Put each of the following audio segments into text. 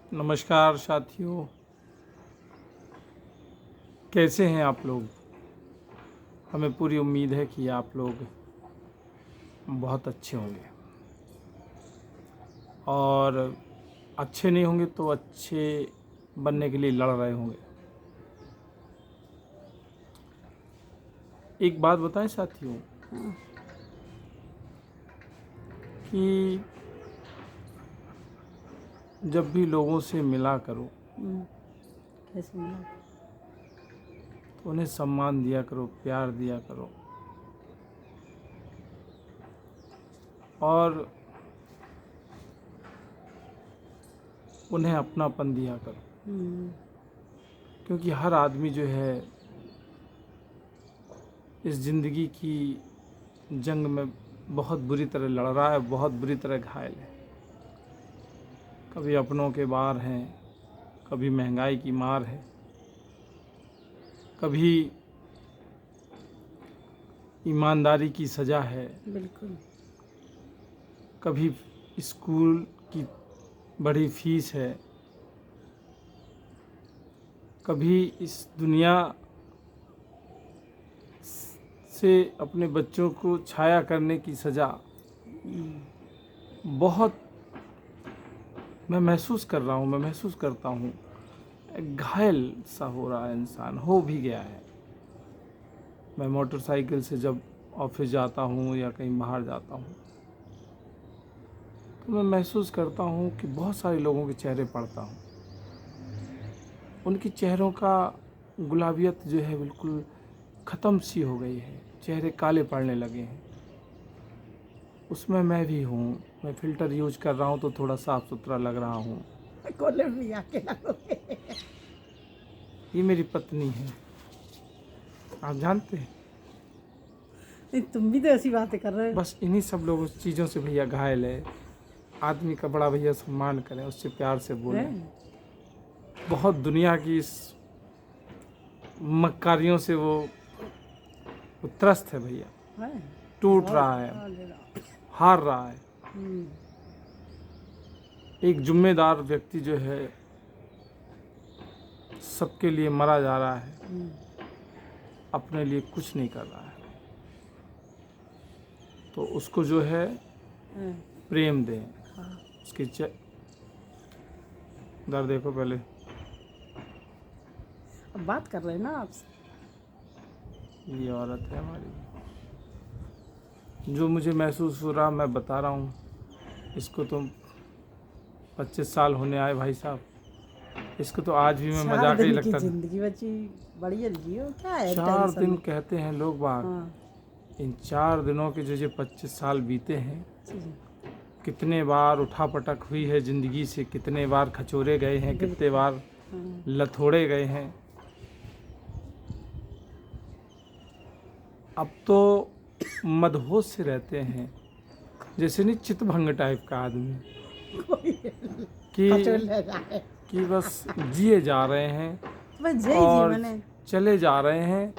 नमस्कार साथियों, कैसे हैं आप लोग। हमें पूरी उम्मीद है कि आप लोग बहुत अच्छे होंगे और अच्छे नहीं होंगे तो अच्छे बनने के लिए लड़ रहे होंगे। एक बात बताएं साथियों कि जब भी लोगों से मिला करो कैसे मिला? तो उन्हें सम्मान दिया करो, प्यार दिया करो और उन्हें अपनापन दिया करो, क्योंकि हर आदमी जो है इस ज़िंदगी की जंग में बहुत बुरी तरह लड़ रहा है, बहुत बुरी तरह घायल है। कभी अपनों के बार हैं, कभी महंगाई की मार है, कभी ईमानदारी की सज़ा है, बिल्कुल। कभी स्कूल की बड़ी फीस है, कभी इस दुनिया से अपने बच्चों को छाया करने की सज़ा। बहुत मैं महसूस करता हूँ घायल सा हो रहा है, इंसान हो भी गया है। मैं मोटरसाइकिल से जब ऑफिस जाता हूँ या कहीं बाहर जाता हूँ तो मैं महसूस करता हूँ कि बहुत सारे लोगों के चेहरे पढ़ता हूँ, उनके चेहरों का गुलाबियत जो है बिल्कुल ख़त्म सी हो गई है, चेहरे काले पड़ने लगे हैं। उसमें मैं भी हूँ, मैं फ़िल्टर यूज कर रहा हूँ तो थोड़ा साफ़ सुथरा लग रहा हूँ। ये मेरी पत्नी है, आप जानते हैं। नहीं, तुम भी तो ऐसी बातें कर रहे हो। बस इन्हीं सब लोगों चीज़ों से भैया घायल है। आदमी का बड़ा भैया सम्मान करें, उससे प्यार से बोलें। बहुत दुनिया की इस मक्कारियों से वो त्रस्त है भैया, टूट रहा है, हार रहा है। एक जिम्मेदार व्यक्ति जो है सबके लिए मरा जा रहा है, अपने लिए कुछ नहीं कर रहा है। तो उसको जो है प्रेम दें, उसके दर देखो पहले। अब बात कर रहे हैं ना आपसे। ये औरत है हमारी, जो मुझे महसूस हो रहा मैं बता रहा हूँ। इसको तो 25 साल होने आए भाई साहब, इसको तो आज भी मैं मजाक ही लगता था। जिंदगी बची, बढ़िया जियो, क्या है 4 टेंशन? दिन कहते हैं लोग बाग। इन 4 दिनों के जो 25 साल बीते हैं, कितने बार उठापटक हुई है ज़िंदगी से, कितने बार खचोरे गए हैं, कितने बार लथोड़े गए हैं। अब तो मदहोश से रहते हैं, जैसे नहीं चितभंग टाइप का आदमी कि बस जिए जा रहे हैं और चले जा रहे हैं।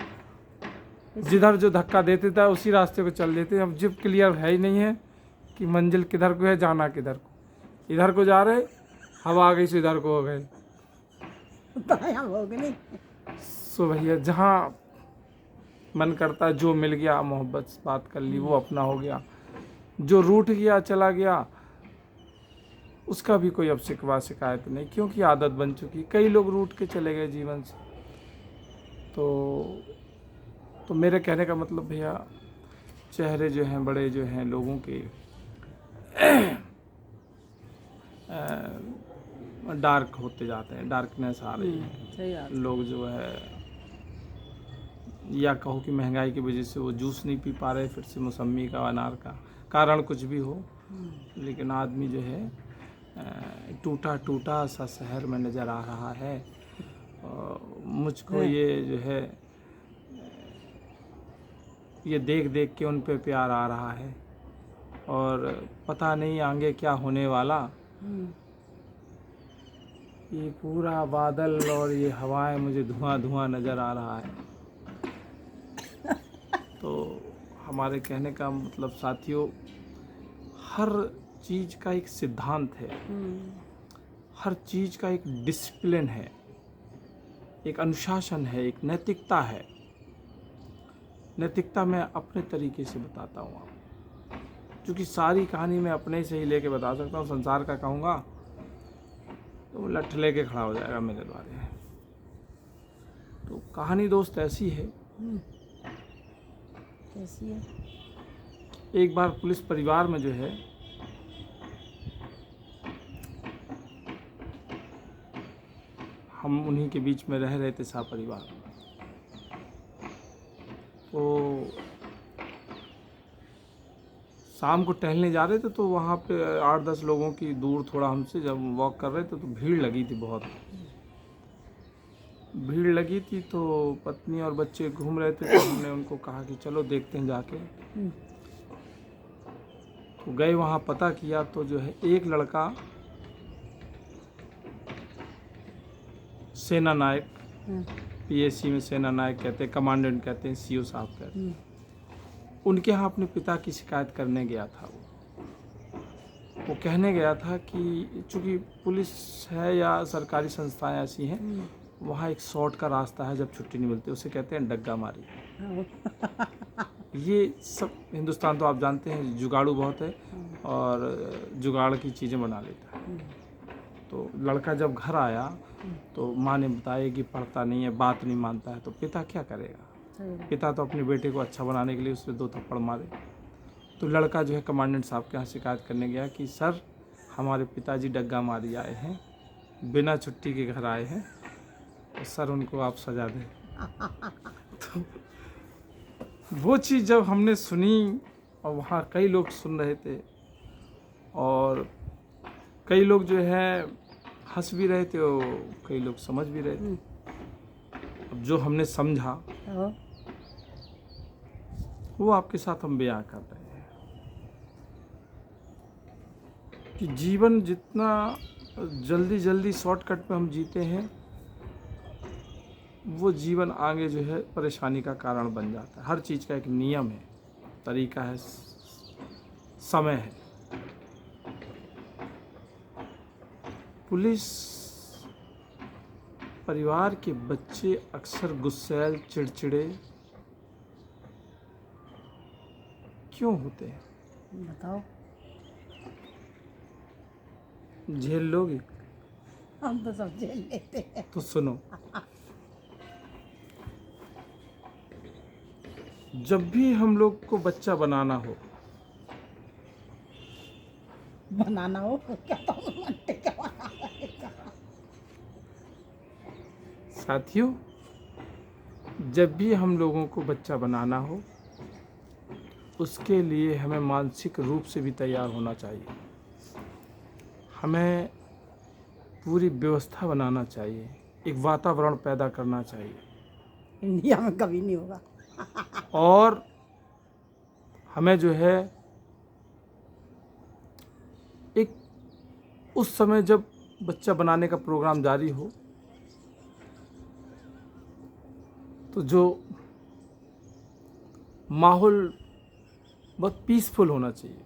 जिधर जो धक्का देते था उसी रास्ते को चल देते हैं। अब जिप क्लियर है ही नहीं है कि मंजिल किधर को है, जाना किधर को। इधर को जा रहे, हवा आ गई सो इधर को हो गए। सो भैया जहाँ मन करता जो मिल गया, मोहब्बत से बात कर ली, वो अपना हो गया। जो रूठ गया चला गया, उसका भी कोई अब शिकवा शिकायत नहीं, क्योंकि आदत बन चुकी। कई लोग रूठ के चले गए जीवन से। तो मेरे कहने का मतलब भैया, चेहरे जो हैं बड़े जो हैं लोगों के डार्क होते जाते हैं, डार्कनेस आ रही है। लोग जो है, या कहो कि महंगाई की वजह से वो जूस नहीं पी पा रहे, फिर से मौसम्मी का, अनार का, कारण कुछ भी हो, लेकिन आदमी जो है टूटा टूटा सा शहर में नज़र आ रहा है। मुझको ये जो है ये देख देख के उन पे प्यार आ रहा है, और पता नहीं आगे क्या होने वाला। ये पूरा बादल और ये हवाएं मुझे धुआं धुआं नज़र आ रहा है। तो हमारे कहने का मतलब साथियों, हर चीज़ का एक सिद्धांत है, हर चीज़ का एक डिसिप्लिन है, एक अनुशासन है, एक नैतिकता है। नैतिकता मैं अपने तरीके से बताता हूँ आपको, क्योंकि सारी कहानी मैं अपने से ही लेके बता सकता हूँ। संसार का कहूँगा तो लठ लेके खड़ा हो जाएगा मेरे द्वारे। तो कहानी दोस्त ऐसी है, कैसी है? एक बार पुलिस परिवार में जो है हम उन्हीं के बीच में रह रहे थे, सा परिवार। तो शाम को टहलने जा रहे थे, तो वहाँ पे 8-10 लोगों की दूर थोड़ा हमसे जब वॉक कर रहे थे तो भीड़ लगी थी, बहुत भीड़ लगी थी। तो पत्नी और बच्चे घूम रहे थे, तो हमने उनको कहा कि चलो देखते हैं जाके। तो गए वहाँ, पता किया तो जो है एक लड़का सेना नायक, पीएससी में सेना नायक कहते हैं, कमांडेंट कहते हैं, सीओ साहब कहते हैं, उनके यहाँ अपने पिता की शिकायत करने गया था। वो कहने गया था कि चूँकि पुलिस है या सरकारी संस्थाएं ऐसी हैं, वहाँ एक शॉर्ट का रास्ता है, जब छुट्टी नहीं मिलती उसे कहते हैं डग्गा मारी। ये सब हिंदुस्तान तो आप जानते हैं जुगाड़ू बहुत है और जुगाड़ की चीज़ें बना लेता है। तो लड़का जब घर आया तो माँ ने बताया कि पढ़ता नहीं है, बात नहीं मानता है, तो पिता क्या करेगा? पिता तो अपने बेटे को अच्छा बनाने के लिए उसने 2 थप्पड़ मारे। तो लड़का जो है कमांडेंट साहब के यहाँ शिकायत करने गया कि सर, हमारे पिताजी डग्गा मारी आए हैं, बिना छुट्टी के घर आए हैं, तो सर उनको आप सजा दें। तो वो चीज़ जब हमने सुनी, और वहाँ कई लोग सुन रहे थे और कई लोग जो है हंस भी रहे थे और कई लोग समझ भी रहे थे। अब जो हमने समझा वो आपके साथ हम बयां कर रहे हैं कि जीवन जितना जल्दी जल्दी शॉर्टकट में हम जीते हैं, वो जीवन आगे जो है परेशानी का कारण बन जाता है। हर चीज़ का एक नियम है, तरीका है, समय है। पुलिस परिवार के बच्चे अक्सर गुस्सैल, चिड़चिड़े क्यों होते हैं? बताओ। झेल लोगे? हम तो सब झेल लेते हैं। तो सुनो, जब भी हम लोग को बच्चा बनाना हो क्या तो साथियों, जब भी हम लोगों को बच्चा बनाना हो, उसके लिए हमें मानसिक रूप से भी तैयार होना चाहिए। हमें पूरी व्यवस्था बनाना चाहिए, एक वातावरण पैदा करना चाहिए। इंडिया में कभी नहीं होगा। और हमें जो है एक उस समय जब बच्चा बनाने का प्रोग्राम जारी हो, तो जो माहौल बहुत पीसफुल होना चाहिए।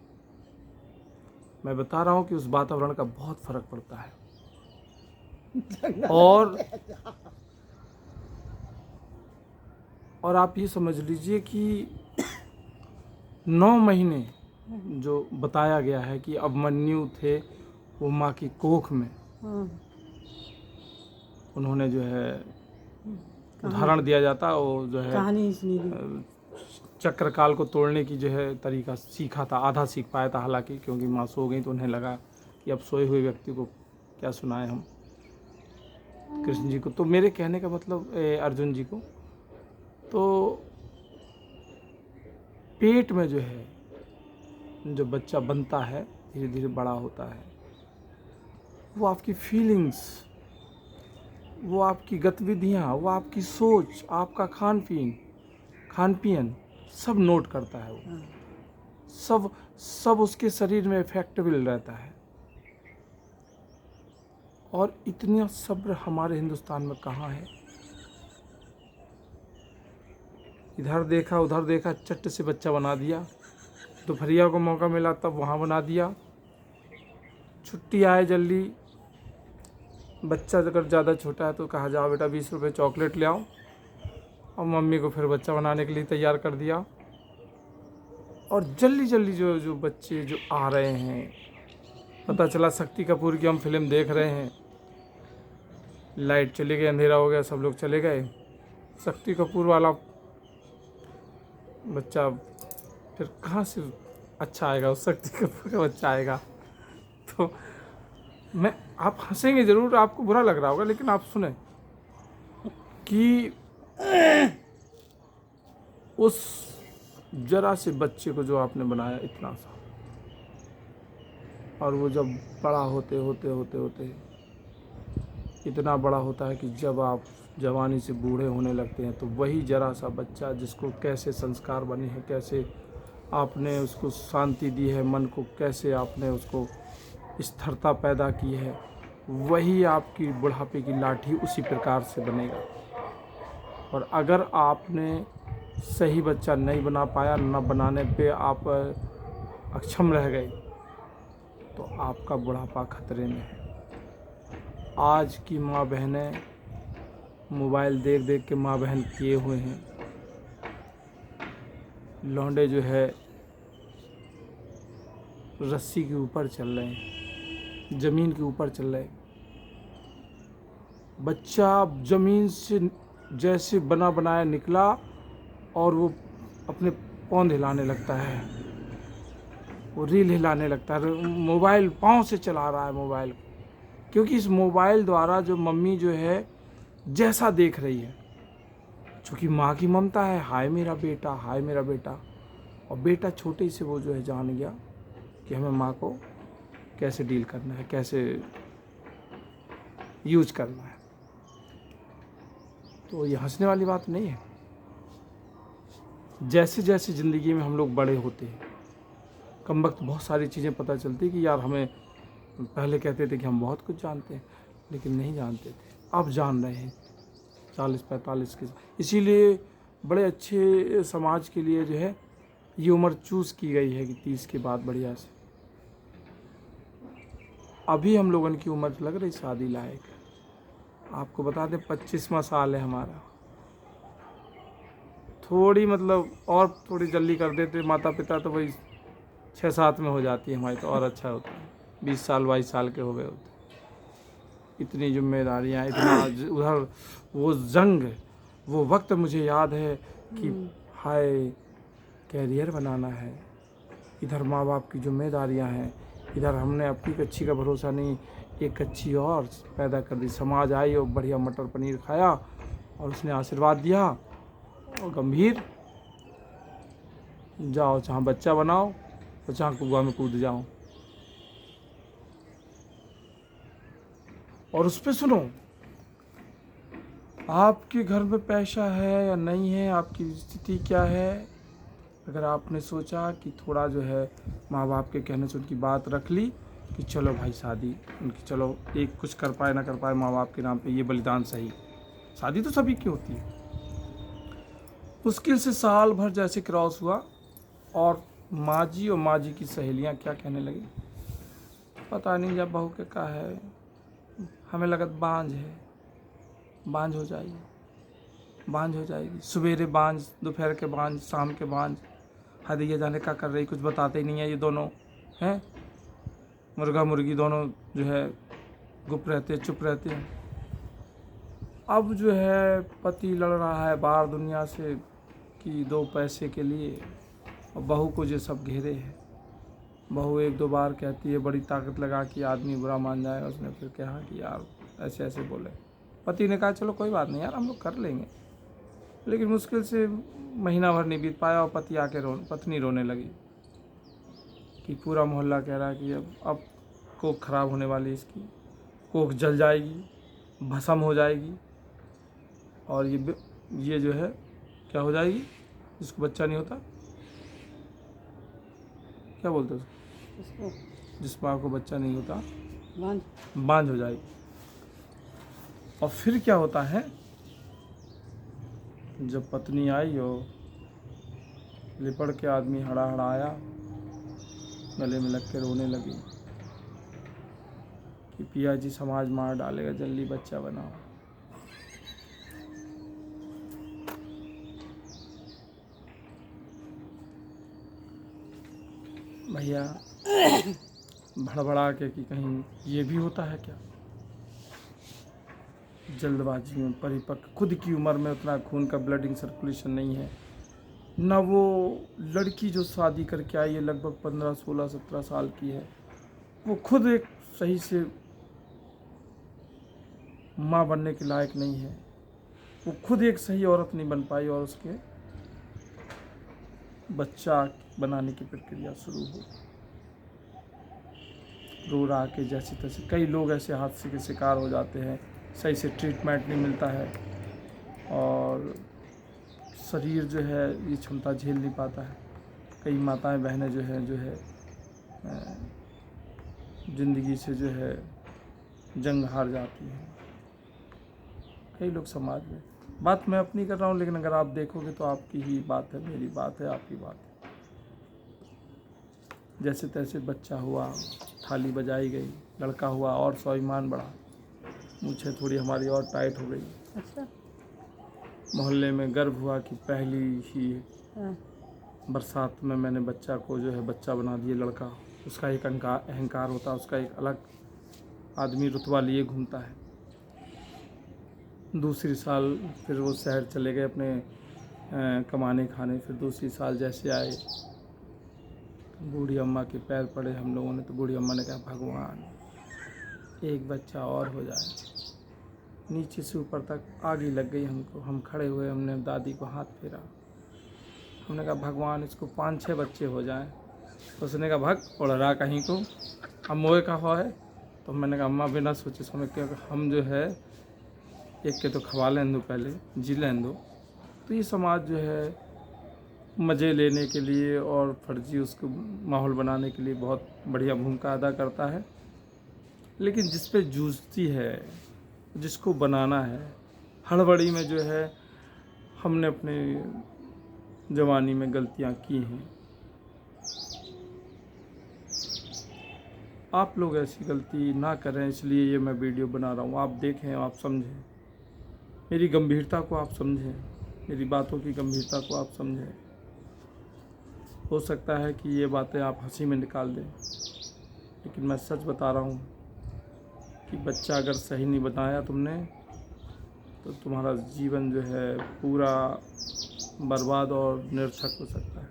मैं बता रहा हूँ कि उस वातावरण का बहुत फर्क पड़ता है। और आप ये समझ लीजिए कि 9 महीने जो बताया गया है कि अभिमन्यु थे, वो माँ की कोख में, उन्होंने जो है उदाहरण दिया जाता, वो जो है कहानी चक्रकाल को तोड़ने की जो है तरीका सीखा था, आधा सीख पाया था हालांकि, क्योंकि माँ सो गई तो उन्हें लगा कि अब सोए हुए व्यक्ति को क्या सुनाएं हम कृष्ण जी को। तो मेरे कहने का मतलब अर्जुन जी को, तो पेट में जो है जो बच्चा बनता है, धीरे धीरे बड़ा होता है, वो आपकी फीलिंग्स, वो आपकी गतिविधियाँ, वो आपकी सोच, आपका खान पीन सब नोट करता है। वो सब उसके शरीर में इफेक्टेबल रहता है। और इतना सब्र हमारे हिंदुस्तान में कहाँ है? इधर देखा उधर देखा, चट से बच्चा बना दिया, दोपहरिया को मौका मिला तब वहाँ बना दिया, छुट्टी आए जल्दी बच्चा अगर ज़्यादा छोटा है तो कहा जाओ बेटा 20 रुपये चॉकलेट ले आओ, और मम्मी को फिर बच्चा बनाने के लिए तैयार कर दिया। और जल्दी जल्दी जो बच्चे जो आ रहे हैं, पता चला शक्ति कपूर की हम फिल्म देख रहे हैं, लाइट चली गई, अंधेरा हो गया, सब लोग चले गए, शक्ति कपूर वाला बच्चा फिर कहाँ से अच्छा आएगा, उस शक्ति कपूर का बच्चा आएगा। तो मैं, आप हंसेंगे ज़रूर, आपको बुरा लग रहा होगा, लेकिन आप सुने कि उस जरा से बच्चे को जो आपने बनाया इतना सा, और वो जब बड़ा होते होते होते होते इतना बड़ा होता है कि जब आप जवानी से बूढ़े होने लगते हैं, तो वही जरा सा बच्चा जिसको कैसे संस्कार बने हैं, कैसे आपने उसको शांति दी है, मन को कैसे आपने उसको स्थिरता पैदा की है, वही आपकी बुढ़ापे की लाठी उसी प्रकार से बनेगा। और अगर आपने सही बच्चा नहीं बना पाया, न बनाने पे आप अक्षम रह गए, तो आपका बुढ़ापा खतरे में है। आज की माँ बहनें मोबाइल देख देख के माँ बहन किए हुए हैं, लौंडे जो है रस्सी के ऊपर चल रहे हैं, ज़मीन के ऊपर चल रहे हैं। बच्चा ज़मीन से जैसे बना बनाया निकला और वो अपने पौंध हिलाने लगता है, वो रील हिलाने लगता है, मोबाइल पाँव से चला रहा है मोबाइल, क्योंकि इस मोबाइल द्वारा जो मम्मी जो है जैसा देख रही है, चूँकि माँ की ममता है, हाय मेरा बेटा, हाय मेरा बेटा, और बेटा छोटे से वो जो है जान गया कि हमें माँ को कैसे डील करना है, कैसे यूज करना है। तो ये हंसने वाली बात नहीं है। जैसे जैसे ज़िंदगी में हम लोग बड़े होते हैं, कम वक्त बहुत सारी चीज़ें पता चलती कि यार हमें, पहले कहते थे कि हम बहुत कुछ जानते हैं, लेकिन नहीं जानते थे, अब जान रहे हैं 40-45 के। इसीलिए बड़े अच्छे समाज के लिए जो है ये उम्र चूज़ की गई है कि 30 के बाद बढ़िया से। अभी हम लोगों की उम्र लग रही शादी लायक। आपको बता दें 25वां साल है हमारा। थोड़ी मतलब और थोड़ी जल्दी कर देते माता पिता तो वही 6-7 में हो जाती है हमारी, तो और अच्छा होता है। 20 साल 22 साल के हो गए होते। इतनी जिम्मेदारियाँ, इतना उधर वो जंग, वो वक्त मुझे याद है कि हाय कैरियर बनाना है, इधर माँ बाप की जिम्मेदारियाँ हैं, इधर हमने अपनी कच्ची का भरोसा नहीं, एक कच्ची और पैदा कर दी। समाज आई और बढ़िया मटर पनीर खाया और उसने आशीर्वाद दिया, और गंभीर जाओ जहाँ बच्चा बनाओ और जहाँ कुआं में कूद जाओ। और उस पर सुनो, आपके घर में पैसा है या नहीं है, आपकी स्थिति क्या है, अगर आपने सोचा कि थोड़ा जो है माँ बाप के कहने से उनकी बात रख ली कि चलो भाई शादी उनकी, चलो एक कुछ कर पाए ना कर पाए माँ बाप के नाम पे ये बलिदान सही, शादी तो सभी की होती है। मुश्किल से साल भर जैसे क्रॉस हुआ और माँ जी और माँ जी की सहेलियाँ क्या कहने लगी, पता नहीं जब बहू के का है, हमें लगत बांझ है, बांझ हो जाएगी, बांझ हो जाएगी, सवेरे बांझ, दोपहर के बांझ, शाम के बांझ, हदिया जाने क्या कर रही, कुछ बताते ही नहीं है ये दोनों हैं। मुर्गा मुर्गी दोनों जो है गुप रहते, चुप रहते हैं। अब जो है पति लड़ रहा है बाहर दुनिया से कि 2 पैसे के लिए, और बहू को जो सब घेरे है। बहू 1-2 बार कहती है, बड़ी ताकत लगा कि आदमी बुरा मान जाए, उसने फिर कहा कि यार ऐसे ऐसे बोले। पति ने कहा चलो कोई बात नहीं यार, हम लोग कर लेंगे। लेकिन मुश्किल से महीना भर नहीं बीत पाया और पत्नी रोने लगी कि पूरा मोहल्ला कह रहा है कि अब कोख खराब होने वाली, इसकी कोख जल जाएगी, भस्म हो जाएगी, और ये जो है क्या हो जाएगी, जिसको बच्चा नहीं होता क्या बोलते उसको, जिस माँ को बच्चा नहीं होता बांझ हो जाएगी। और फिर क्या होता है, जब पत्नी आई और लिपड़ के आदमी हड़ा आया, गले में लग के रोने लगी कि पिया जी समाज मार डालेगा, जल्दी बच्चा बनाओ। भैया भड़बड़ा के कि कहीं ये भी होता है क्या, जल्दबाजी में परिपक्व, खुद की उम्र में उतना खून का ब्लडिंग सर्कुलेशन नहीं है ना। वो लड़की जो शादी करके आई है लगभग 15, 16, 17 साल की है, वो खुद एक सही से माँ बनने के लायक नहीं है। वो खुद एक सही औरत नहीं बन पाई और उसके बच्चा बनाने की प्रक्रिया शुरू हो। रो रहा के जैसे तैसे कई लोग ऐसे हादसे के शिकार हो जाते हैं, सही से ट्रीटमेंट नहीं मिलता है और शरीर जो है ये क्षमता झेल नहीं पाता है। कई माताएं बहनें जो है ज़िंदगी से जो है जंग हार जाती हैं। कई लोग समाज में, बात मैं अपनी कर रहा हूँ, लेकिन अगर आप देखोगे तो आपकी ही बात है, मेरी बात है, आपकी बात है। जैसे तैसे बच्चा हुआ, थाली बजाई गई, लड़का हुआ और स्वाभिमान बढ़ा, मूछें थोड़ी हमारी और टाइट हो गई। अच्छा। मोहल्ले में गर्व हुआ कि पहली ही हाँ। बरसात में मैंने बच्चा को जो है बच्चा बना दिया लड़का। उसका एक अहंकार होता है, उसका एक अलग आदमी रुतबा लिए घूमता है। दूसरी साल फिर वो शहर चले गए अपने कमाने खाने। फिर दूसरी साल जैसे आए, बूढ़ी अम्मा के पैर पड़े हम लोगों ने, तो बूढ़ी अम्मा ने कहा भगवान एक बच्चा और हो जाए। नीचे से ऊपर तक आग ही लग गई हमको। हम खड़े हुए, हमने दादी को हाथ फेरा, हमने कहा भगवान इसको 5-6 बच्चे हो जाएं। तो उसने कहा भग उड़ रहा कहीं को, अब मोए का हो है। तो मैंने कहा अम्मा बिना सोचे समझ के हम जो है एक के तो खवा लें दो, पहले जी लें दो। तो ये समाज जो है मज़े लेने के लिए और फर्जी उसको माहौल बनाने के लिए बहुत बढ़िया भूमिका अदा करता है। लेकिन जिस पे जूझती है, जिसको बनाना है, हड़बड़ी में जो है हमने अपने जवानी में गलतियां की हैं। आप लोग ऐसी गलती ना करें, इसलिए ये मैं वीडियो बना रहा हूँ। आप देखें, आप समझें, मेरी गंभीरता को आप समझें, मेरी बातों की गंभीरता को आप समझें। हो सकता है कि ये बातें आप हंसी में निकाल दें, लेकिन मैं सच बता रहा हूँ कि बच्चा अगर सही नहीं बनाया तुमने, तो तुम्हारा जीवन जो है पूरा बर्बाद और निरर्थक हो सकता है।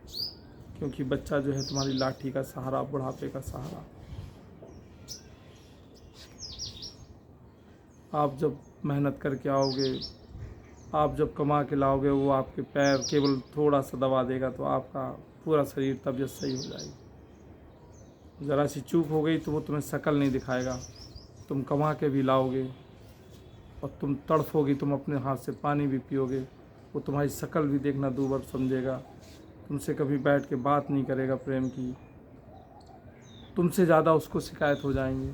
क्योंकि बच्चा जो है तुम्हारी लाठी का सहारा, बुढ़ापे का सहारा। आप जब मेहनत करके आओगे, आप जब कमा के लाओगे, वो आपके पैर केवल थोड़ा सा दबा देगा तो आपका पूरा शरीर तबीयत सही हो जाएगी। ज़रा सी चूक हो गई तो वो तुम्हें शक्ल नहीं दिखाएगा। तुम कमा के भी लाओगे और तुम तड़फोगी, तुम अपने हाथ से पानी भी पियोगे, वो तुम्हारी शक्ल भी देखना दूभर समझेगा। तुमसे कभी बैठ के बात नहीं करेगा प्रेम की, तुमसे ज़्यादा उसको शिकायत हो जाएंगी।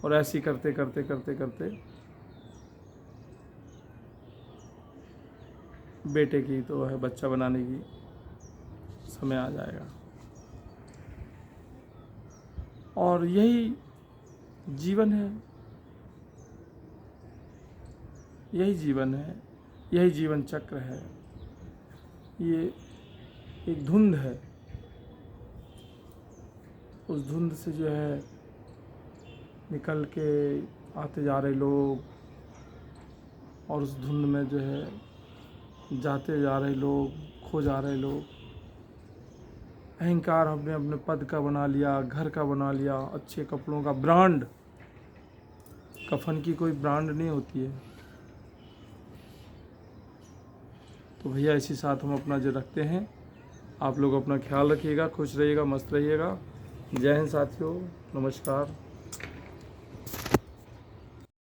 और ऐसी करते करते करते करते बेटे की तो है बच्चा बनाने की समय आ जाएगा। और यही जीवन है, यही जीवन है, यही जीवन चक्र है। ये एक धुंध है, उस धुंध से जो है निकल के आते जा रहे लोग, और उस धुंध में जो है जाते जा रहे लोग, खो जा रहे लोग। अहंकार हमने अपने पद का बना लिया, घर का बना लिया, अच्छे कपड़ों का ब्रांड। कफन की कोई ब्रांड नहीं होती है। तो भैया इसी साथ हम अपना जो रखते हैं। आप लोग अपना ख्याल रखिएगा, खुश रहिएगा, मस्त रहिएगा। जय हिंद साथियों, नमस्कार।